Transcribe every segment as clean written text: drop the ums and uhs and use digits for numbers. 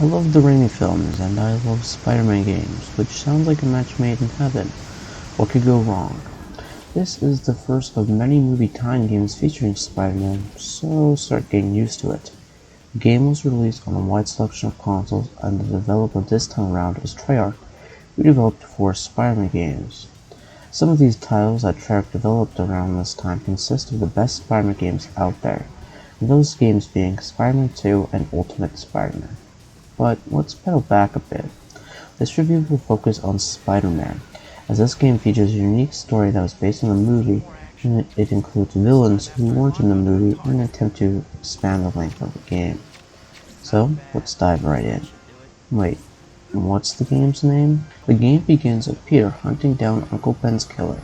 I love the Raimi films, and I love Spider-Man games, which sounds like a match made in heaven. What could go wrong? This is the first of many movie tie-in games featuring Spider-Man, so start getting used to it. The game was released on a wide selection of consoles, and the developer this time around is Treyarch, who developed 4 Spider-Man games. Some of these titles that Treyarch developed around this time consist of the best Spider-Man games out there, and those games being Spider-Man 2 and Ultimate Spider-Man. But let's pedal back a bit. This review will focus on Spider-Man, as this game features a unique story that was based on the movie, and it includes villains who weren't in the movie in an attempt to expand the length of the game. So, let's dive right in. Wait, what's the game's name? The game begins with Peter hunting down Uncle Ben's killer,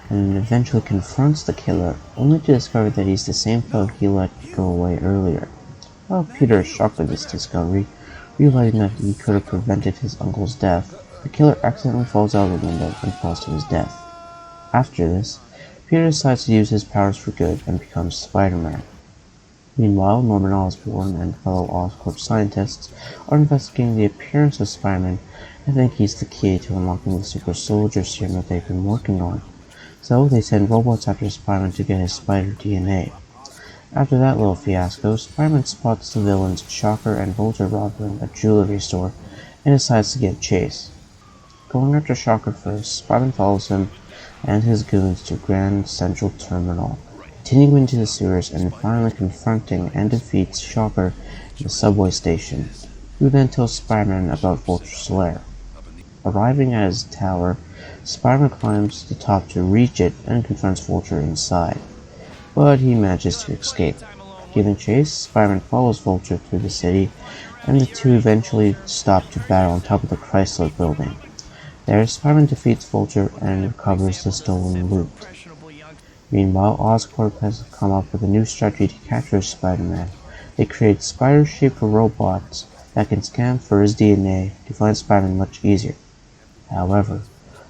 and eventually confronts the killer, only to discover that he's the same thug he let go away earlier. While Peter is shocked at this discovery, realizing that he could have prevented his uncle's death, the killer accidentally falls out of the window and falls to his death. After this, Peter decides to use his powers for good and becomes Spider-Man. Meanwhile, Norman Osborn and fellow Oscorp scientists are investigating the appearance of Spider-Man and think he's the key to unlocking the super soldier serum that they've been working on. So they send robots after Spider-Man to get his spider DNA. After that little fiasco, Spider-Man spots the villains Shocker and Vulture robbing a jewelry store and decides to give chase. Going after Shocker first, Spider-Man follows him and his goons to Grand Central Terminal, continuing into the sewers and finally confronting and defeats Shocker in the subway station, who then tells Spider-Man about Vulture's lair. Arriving at his tower, Spider-Man climbs to the top to reach it and confronts Vulture inside, but he manages to escape. Giving chase, Spider-Man follows Vulture through the city, and the two eventually stop to battle on top of the Chrysler building. There, Spider-Man defeats Vulture and recovers the stolen loot. Meanwhile, Oscorp has come up with a new strategy to capture Spider-Man. They create spider-shaped robots that can scan for his DNA to find Spider-Man much easier. However,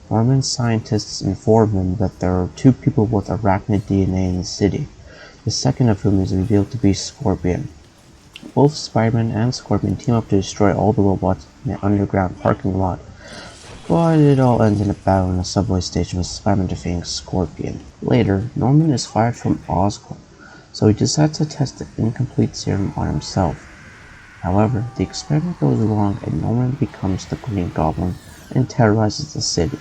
Norman's scientists inform him that there are 2 people with arachnid DNA in the city, the second of whom is revealed to be Scorpion. Both Spider-Man and Scorpion team up to destroy all the robots in an underground parking lot, but it all ends in a battle in a subway station with Spider-Man defeating Scorpion. Later, Norman is fired from Oscorp, so he decides to test the incomplete serum on himself. However, the experiment goes wrong and Norman becomes the Green Goblin and terrorizes the city.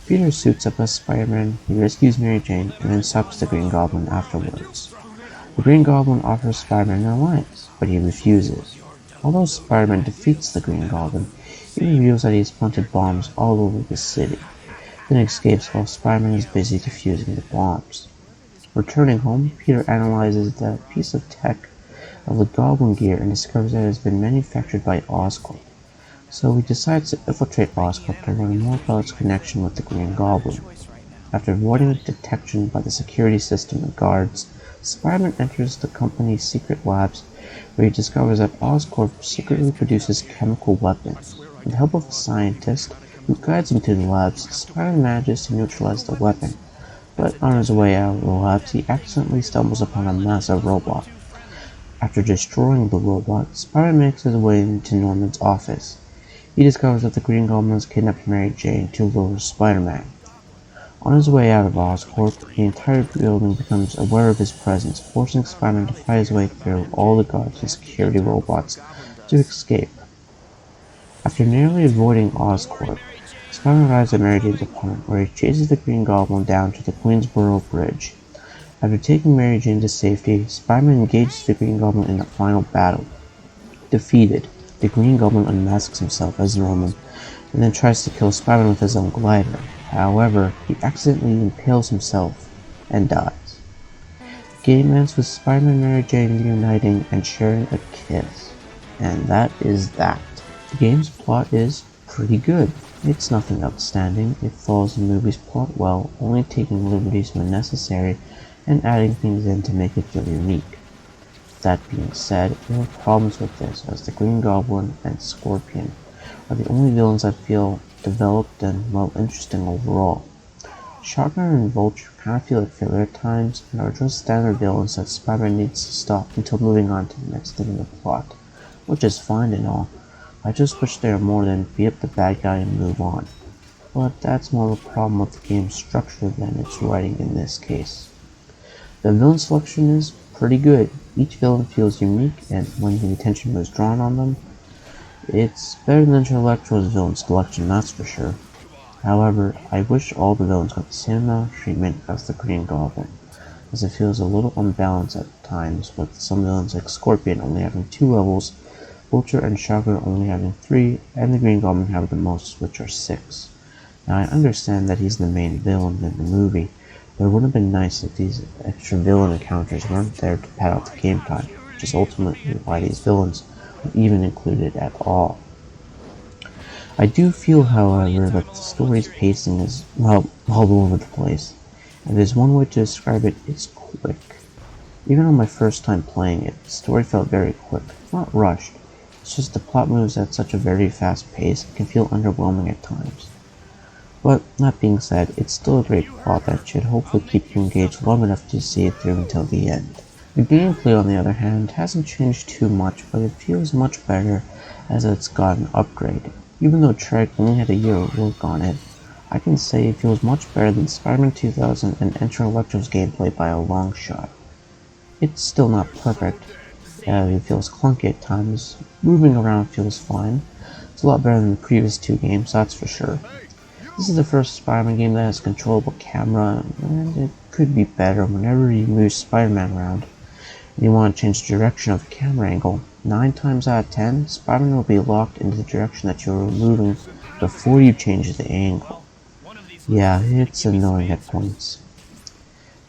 Peter suits up as Spider-Man, he rescues Mary Jane, and then stops the Green Goblin afterwards. The Green Goblin offers Spider-Man an alliance, but he refuses. Although Spider-Man defeats the Green Goblin, he reveals that he has planted bombs all over the city, then escapes while Spider-Man is busy defusing the bombs. Returning home, Peter analyzes the piece of tech of the Goblin gear and discovers that it has been manufactured by Oscorp. So he decides to infiltrate Oscorp to learn more about its connection with the Green Goblin. After avoiding detection by the security system and guards, Spider-Man enters the company's secret labs, where he discovers that Oscorp secretly produces chemical weapons. With the help of a scientist who guides him to the labs, Spider-Man manages to neutralize the weapon, but on his way out of the labs, he accidentally stumbles upon a massive robot. After destroying the robot, Spider-Man makes his way into Norman's office. He discovers that the Green Goblin has kidnapped Mary Jane to lure Spider-Man. On his way out of Oscorp, the entire building becomes aware of his presence, forcing Spider-Man to fight his way through all the guards and security robots to escape. After nearly avoiding Oscorp, Spider-Man arrives at Mary Jane's apartment, where he chases the Green Goblin down to the Queensboro Bridge. After taking Mary Jane to safety, Spider-Man engages the Green Goblin in a final battle. Defeated, the Green Goblin unmasks himself as Norman, and then tries to kill Spider-Man with his own glider. However, he accidentally impales himself and dies. The game ends with Spider-Man and Mary Jane reuniting and sharing a kiss. And that is that. The game's plot is pretty good. It's nothing outstanding, it follows the movie's plot well, only taking liberties when necessary and adding things in to make it feel unique. That being said, there are problems with this, as the Green Goblin and Scorpion are the only villains I feel developed and, well, interesting overall. Shocker and Vulture kind of feel like filler at times, and are just standard villains that Spider-Man needs to stop until moving on to the next thing in the plot, which is fine and all, I just wish there were more than beat up the bad guy and move on. But that's more of a problem with the game's structure than its writing in this case. The villain selection is pretty good. Each villain feels unique, and when the attention was drawn on them, it's better than Electro's villain selection, that's for sure. However, I wish all the villains got the same amount of treatment as the Green Goblin, as it feels a little unbalanced at times, with some villains like Scorpion only having 2 levels, Vulture and Shocker only having 3, and the Green Goblin having the most, which are 6. Now I understand that he's the main villain in the movie, but it would have been nice if these extra villain encounters weren't there to pad out the game time, which is ultimately why these villains were even included at all. I do feel, however, that the story's pacing is, well, all over the place. If there's one way to describe it, it's quick. Even on my first time playing it, the story felt very quick, not rushed. It's just the plot moves at such a very fast pace, it can feel underwhelming at times. But, that being said, it's still a great plot that should hopefully keep you engaged long enough to see it through until the end. The gameplay, on the other hand, hasn't changed too much, but it feels much better as it's gotten upgraded. Even though Trek only had a year of work on it, I can say it feels much better than Spider-Man 2000 and Enter Electro's gameplay by a long shot. It's still not perfect. It feels clunky at times. Moving around feels fine. It's a lot better than the previous 2 games, that's for sure. This is the first Spider-Man game that has a controllable camera, and it could be better whenever you move Spider-Man around. You want to change the direction of the camera angle. 9 times out of 10, Spider-Man will be locked into the direction that you're moving before you change the angle. Yeah, it's annoying at points.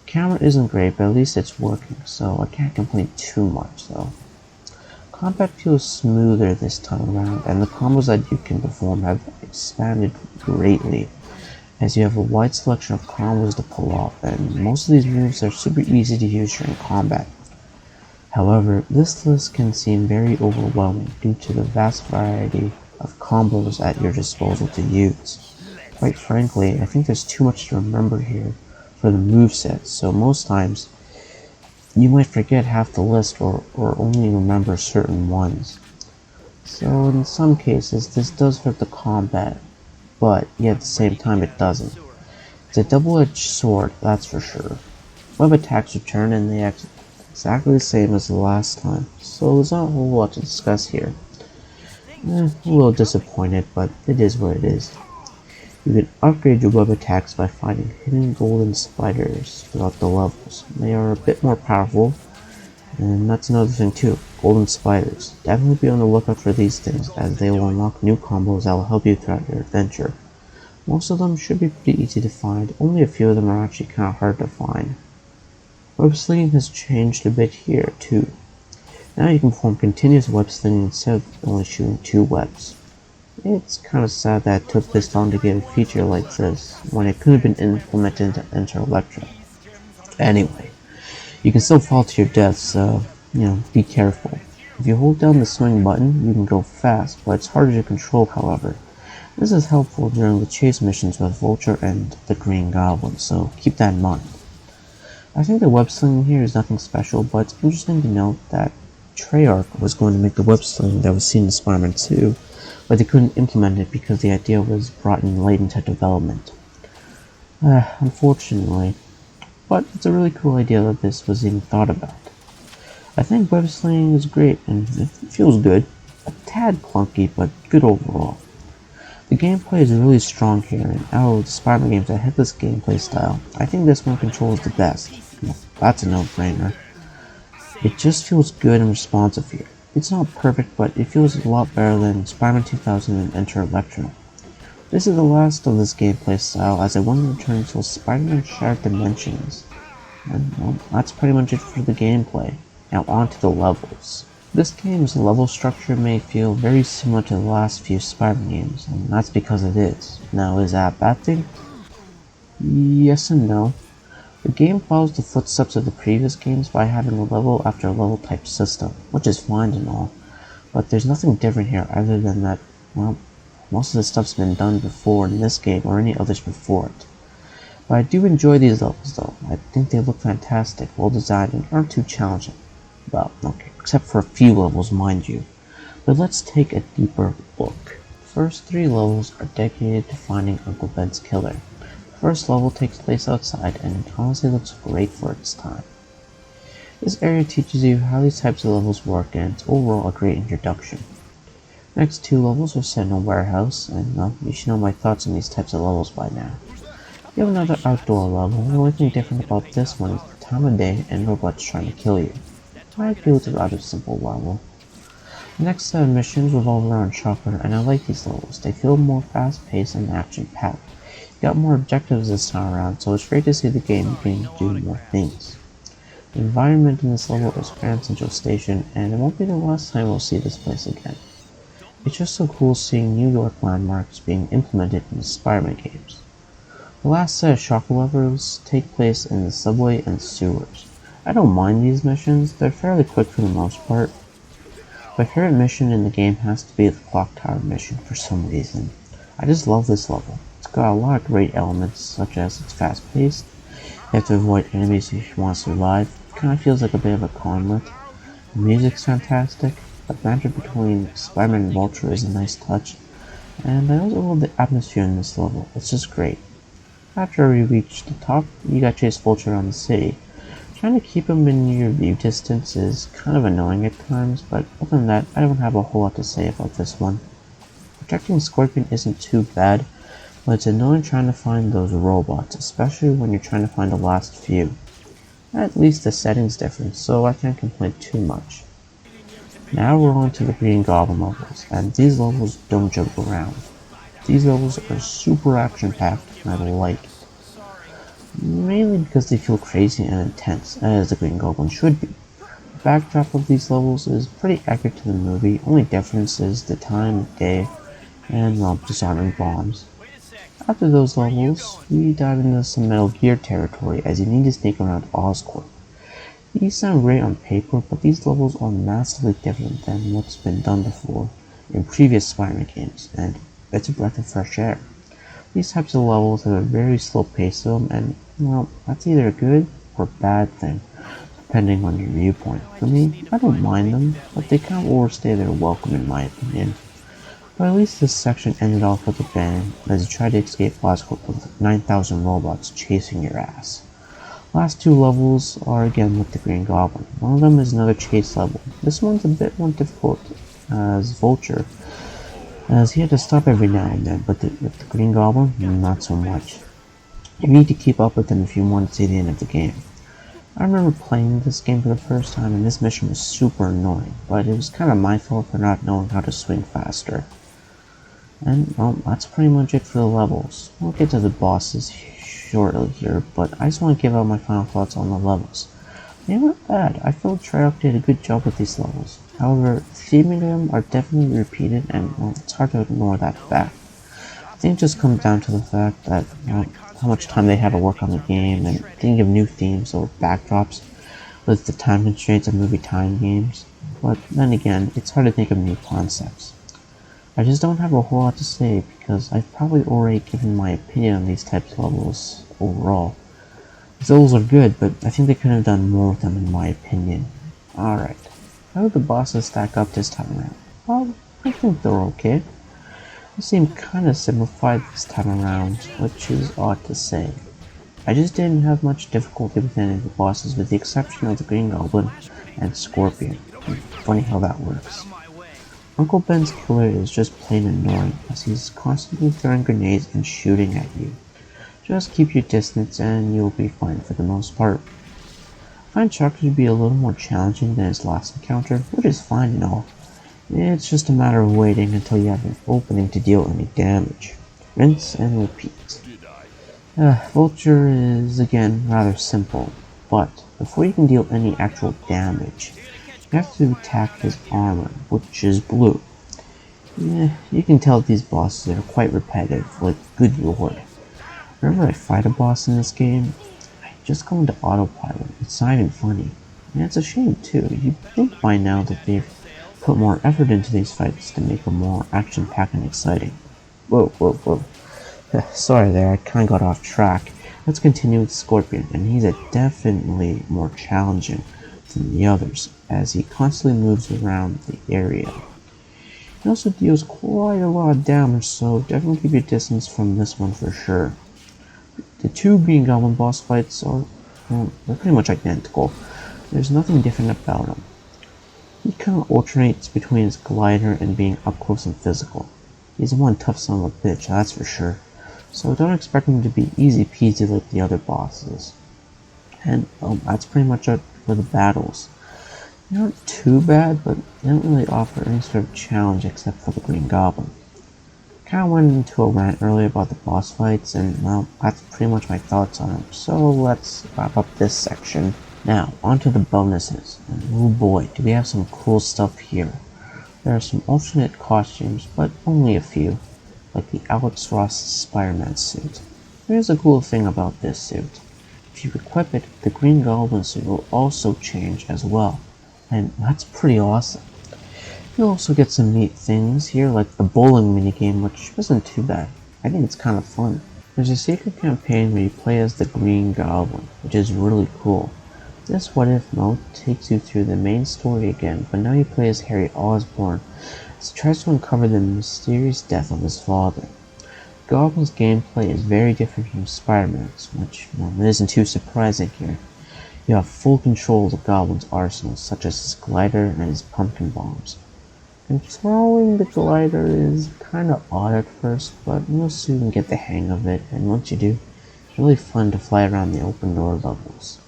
The camera isn't great, but at least it's working, so I can't complain too much though. Combat feels smoother this time around, and the combos that you can perform have expanded greatly, as you have a wide selection of combos to pull off, and most of these moves are super easy to use during combat. However, this list can seem very overwhelming due to the vast variety of combos at your disposal to use. Quite frankly, I think there's too much to remember here for the movesets, so most times you might forget half the list or only remember certain ones. So in some cases, this does hurt the combat, but yet at the same time it doesn't. It's a double-edged sword, that's for sure. Web attacks return and they act exactly the same as the last time, so there's not a whole lot to discuss here. A little disappointed, but it is what it is. You can upgrade your web attacks by finding hidden golden spiders throughout the levels. They are a bit more powerful, and that's another thing too, golden spiders. Definitely be on the lookout for these things, as they will unlock new combos that will help you throughout your adventure. Most of them should be pretty easy to find, only a few of them are actually kinda hard to find. Web slinging has changed a bit here too. Now you can perform continuous web slinging instead of only shooting 2 webs. It's kinda sad that it took this long to get a feature like this, when it could have been implemented into Enter Electro. Anyway, you can still fall to your death, so, be careful. If you hold down the swing button, you can go fast, but it's harder to control, however. This is helpful during the chase missions with Vulture and the Green Goblin, so keep that in mind. I think the web slinging here is nothing special, but it's interesting to note that Treyarch was going to make the web slinging that was seen in Spider-Man 2, but they couldn't implement it because the idea was brought in late into development. Unfortunately. But it's a really cool idea that this was even thought about. I think web slinging is great, and it feels good. A tad clunky, but good overall. The gameplay is really strong here, and out of the Spider-Man games that hit this gameplay style, I think this one controls the best. That's a no-brainer. It just feels good and responsive here. It's not perfect, but it feels a lot better than Spider-Man 2000 and Enter Electro. This is the last of this gameplay style, as I want to return to Spider-Man Shattered Dimensions. And, well, that's pretty much it for the gameplay. Now on to the levels. This game's level structure may feel very similar to the last few Spider-Man games, and that's because it is. Now, is that a bad thing? Yes and no. The game follows the footsteps of the previous games by having a level after level type system, which is fine and all, but there's nothing different here other than that, well, most of the stuff's been done before in this game or any others before it. But I do enjoy these levels though. I think they look fantastic, well designed, and aren't too challenging. Well, okay, except for a few levels, mind you. But let's take a deeper look. The first 3 levels are dedicated to finding Uncle Ben's killer. The first level takes place outside and it honestly looks great for its time. This area teaches you how these types of levels work and it's overall a great introduction. The next 2 levels are set in a warehouse, and well, you should know my thoughts on these types of levels by now. You have another outdoor level, and the only thing different about this one is the time of day and robots trying to kill you. I feel it's a rather simple level. The next set of missions revolve around Chopper, and I like these levels. They feel more fast-paced and action-packed. You got more objectives this time around, so it's great to see the game being do more things. The environment in this level is Grand Central Station, and it won't be the last time we'll see this place again. It's just so cool seeing New York landmarks being implemented in the Spider-Man games. The last set of Shocker levels take place in the subway and sewers. I don't mind these missions, they're fairly quick for the most part. My favorite mission in the game has to be the Clock Tower mission for some reason. I just love this level. It's got a lot of great elements, such as it's fast paced, you have to avoid enemies if you want to survive, it kinda feels like a bit of a gauntlet. The music's fantastic, the banter between Spider-Man and Vulture is a nice touch, and I also love the atmosphere in this level, it's just great. After we reach the top, you gotta chase Vulture around the city. Trying to keep him in your view distance is kind of annoying at times, but other than that, I don't have a whole lot to say about this one. Protecting Scorpion isn't too bad, but it's annoying trying to find those robots, especially when you're trying to find the last few. At least the setting's different, so I can't complain too much. Now we're on to the Green Goblin levels, and these levels don't joke around. These levels are super action-packed, and I like it. Mainly because they feel crazy and intense, as the Green Goblin should be. The backdrop of these levels is pretty accurate to the movie, only difference is the time of day and, well, disarming bombs. After those levels, we dive into some Metal Gear territory as you need to sneak around Oscorp. These sound great on paper, but these levels are massively different than what's been done before in previous Spider-Man games, and it's a breath of fresh air. These types of levels have a very slow pace to them, and, well, that's either a good or a bad thing, depending on your viewpoint. For me, I don't mind them, but they can't overstay their welcome in my opinion. But at least this section ended off with a bang, as you try to escape Oscorp with 9,000 robots chasing your ass. Last 2 levels are again with the Green Goblin. One of them is another chase level. This one's a bit more difficult as Vulture, as he had to stop every now and then, but with the Green Goblin, not so much. You need to keep up with him if you want to see the end of the game. I remember playing this game for the first time and this mission was super annoying, but it was kinda my fault for not knowing how to swing faster. And, well, that's pretty much it for the levels. We'll get to the bosses shortly here, but I just want to give out my final thoughts on the levels. They weren't bad. I feel Treyarch did a good job with these levels. However, theming them are definitely repeated, and, well, it's hard to ignore that fact. I think it just comes down to the fact that, how much time they had to work on the game and think of new themes or backdrops with the time constraints of movie time games. But then again, it's hard to think of new concepts. I just don't have a whole lot to say because I've probably already given my opinion on these types of levels overall. These levels are good, but I think they could have done more with them in my opinion. Alright, how do the bosses stack up this time around? Well, I think they're okay. They seem kinda simplified this time around, which is odd to say. I just didn't have much difficulty with any of the bosses with the exception of the Green Goblin and Scorpion. Funny how that works. Uncle Ben's killer is just plain annoying as he's constantly throwing grenades and shooting at you. Just keep your distance and you'll be fine for the most part. I find Shocker to be a little more challenging than his last encounter, which is fine and all. It's just a matter of waiting until you have an opening to deal any damage. Rinse and repeat. Vulture is again rather simple, but before you can deal any actual damage, you have to attack his armor, which is blue. You can tell these bosses are quite repetitive, like good lord. Whenever I fight a boss in this game, I just go into autopilot. It's not even funny. And it's a shame too. You'd think by now that they've put more effort into these fights to make them more action-packed and exciting. Whoa. Sorry there, I kinda got off track. Let's continue with Scorpion, and he's definitely more challenging than the others, as he constantly moves around the area. It also deals quite a lot of damage, so definitely keep your distance from this one for sure. The two Green Goblin boss fights are, well, they're pretty much identical. There's nothing different about them. He kind of alternates between his glider and being up close and physical. He's one tough son of a bitch, that's for sure. So don't expect him to be easy peasy like the other bosses. And that's pretty much it for the battles. They aren't too bad, but they don't really offer any sort of challenge except for the Green Goblin. Kinda went into a rant earlier about the boss fights, and well, that's pretty much my thoughts on them. So let's wrap up this section. Now, onto the bonuses. And oh boy, do we have some cool stuff here. There are some alternate costumes, but only a few, like the Alex Ross Spider-Man suit. Here's a cool thing about this suit. If you equip it, the Green Goblin suit will also change as well, and that's pretty awesome. You'll also get some neat things here, like the bowling minigame, which isn't too bad. I think it's kind of fun. There's a secret campaign where you play as the Green Goblin, which is really cool. This What If mode takes you through the main story again, but now you play as Harry Osborn as he tries to uncover the mysterious death of his father. Goblin's gameplay is very different from Spider-Man's, which isn't too surprising here. You have full control of the Goblin's arsenal, such as his glider and his pumpkin bombs. Controlling the glider is kinda odd at first, but you'll soon get the hang of it, and once you do, it's really fun to fly around the open door levels.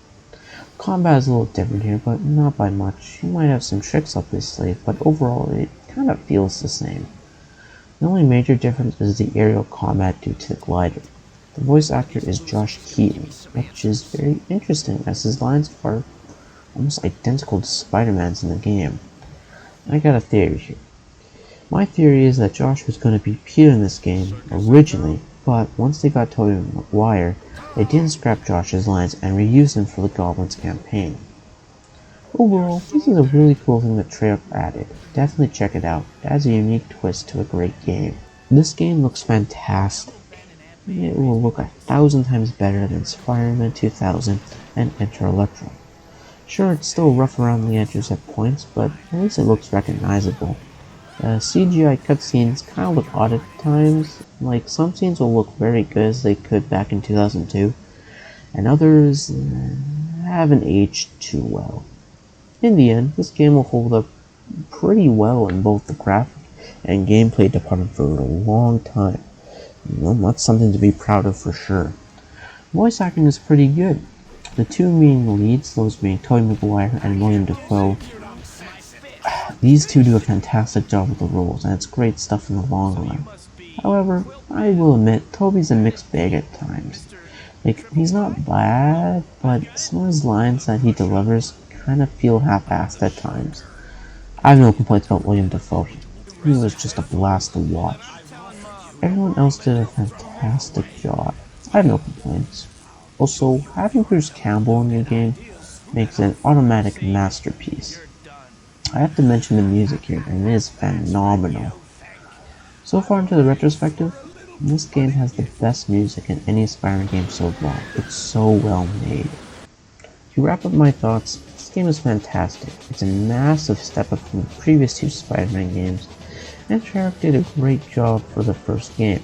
Combat is a little different here, but not by much. You might have some tricks up your sleeve, but overall it kinda feels the same. The only major difference is the aerial combat due to the glider. The voice actor is Josh Keaton, which is very interesting as his lines are almost identical to Spider-Man's in the game. I got a theory here. My theory is that Josh was going to be Peter in this game originally, but once they got Tobey Maguire, they didn't scrap Josh's lines and reused them for the Goblin's campaign. Overall, this is a really cool thing that Treyarch added. Definitely check it out. It adds a unique twist to a great game. This game looks fantastic. It will look 1,000 times better than Spider-Man 2000 and Enter Electro. Sure, it's still rough around the edges at points, but at least it looks recognizable. CGI cutscenes kinda look odd at times, like some scenes will look very good as they could back in 2002, and others haven't aged too well. In the end, this game will hold up pretty well in both the graphic and gameplay department for a long time. That's something to be proud of for sure. Voice acting is pretty good. The two main leads, those being Tobey Maguire and William Dafoe, these two do a fantastic job with the roles, and it's great stuff in the long run. However, I will admit, Tobey's a mixed bag at times. Like, he's not bad, but some of his lines that he delivers kind of feel half-assed at times. I have no complaints about William Dafoe. He was just a blast to watch. Everyone else did a fantastic job. I have no complaints. Also, having Bruce Campbell in your game makes it an automatic masterpiece. I have to mention the music here, and it is phenomenal. So far into the retrospective, this game has the best music in any Spider-Man game so far. It's so well made. To wrap up my thoughts, this game is fantastic. It's a massive step up from the previous two Spider-Man games, and Treyarch did a great job for the first game.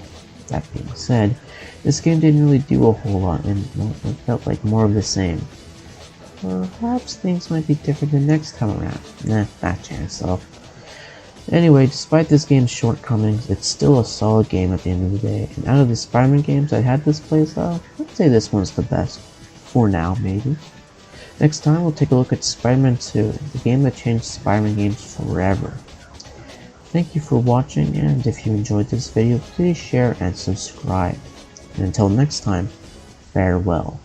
That being said, this game didn't really do a whole lot, and it felt like more of the same. Perhaps things might be different the next time around. Not chance though. Anyway, despite this game's shortcomings, it's still a solid game at the end of the day, and out of the Spider-Man games I had this playstyle, I'd say this one's the best. For now, maybe. Next time, we'll take a look at Spider-Man 2, the game that changed Spider-Man games forever. Thank you for watching, and if you enjoyed this video, please share and subscribe. And until next time, farewell.